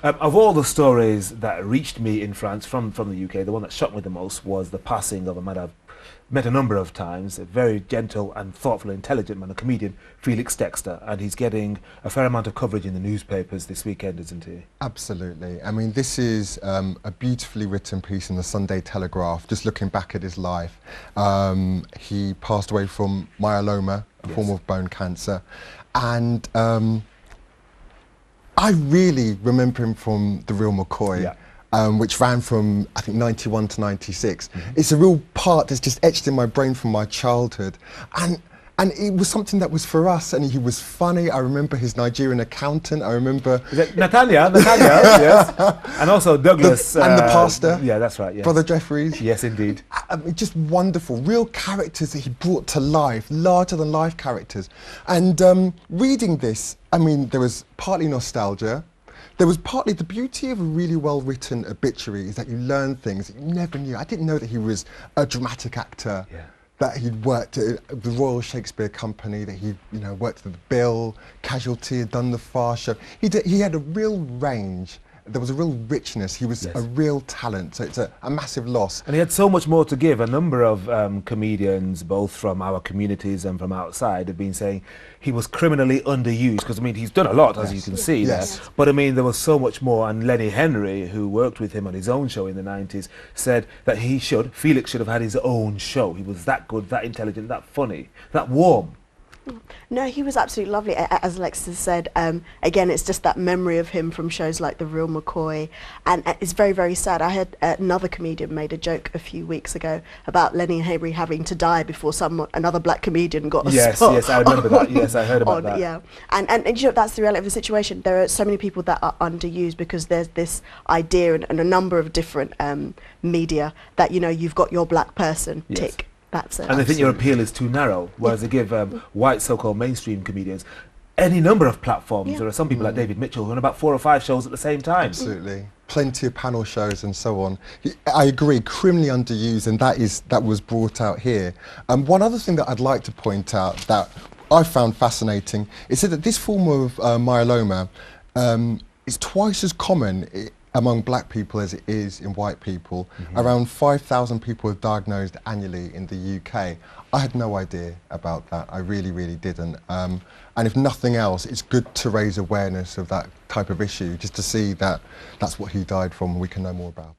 Of all the stories that reached me in France from the UK, the one that shocked me the most was the passing of a man I've met a number of times, a very gentle and thoughtful, intelligent man, a comedian, Felix Dexter, and he's getting a fair amount of coverage in the newspapers this weekend, isn't he? Absolutely. I mean, this is a beautifully written piece in the Sunday Telegraph, just looking back at his life. He passed away from myeloma, a form of bone cancer, and I really remember him from The Real McCoy, which ran from, I think, 91 to 96. It's a real part that's just etched in my brain from my childhood. And it was something that was for us, and he was funny. I remember his Nigerian accountant. I remember... Is it Nathaniel, yes. And also Douglas. And the pastor. Yeah, that's right, yes. Brother Jeffries. Yes, indeed. Just wonderful, real characters that he brought to life, larger-than-life characters. And reading this, I mean, there was partly nostalgia. There was partly the beauty of a really well-written obituary is that you learn things that you never knew. I didn't know that he was a dramatic actor. Yeah. That he'd worked at the Royal Shakespeare Company, that he'd worked at the Bill, Casualty, had done the Far Show. He had a real range. There was a real richness. He was a real talent, so it's a massive loss. And he had so much more to give. A number of comedians, both from our communities and from outside, have been saying he was criminally underused, because I mean he's done a lot, as you can see there. But I mean there was so much more, and Lenny Henry, who worked with him on his own show in the 90s, said that Felix should have had his own show. He was that good, that intelligent, that funny, that warm. No, he was absolutely lovely. As Alexis said, again, it's just that memory of him from shows like The Real McCoy, and it's very, very sad. I heard another comedian made a joke a few weeks ago about Lenny Henry having to die before another black comedian got a spot. Yes, I remember that. Yes, I heard about that. Yeah, and you know, that's the reality of the situation. There are so many people that are underused because there's this idea and a number of different media that, you know, you've got your black person, tick. That's it. And they think your appeal is too narrow, whereas they give white so-called mainstream comedians any number of platforms. There are some people like David Mitchell who run about 4 or 5 shows at the same time. Absolutely. Plenty of panel shows and so on. I agree, criminally underused, and that was brought out here. One other thing that I'd like to point out that I found fascinating is that this form of myeloma is twice as common among black people as it is in white people. Around 5,000 people are diagnosed annually in the UK. I had no idea about that. I really, really didn't. And if nothing else, it's good to raise awareness of that type of issue, just to see that that's what he died from and we can know more about it.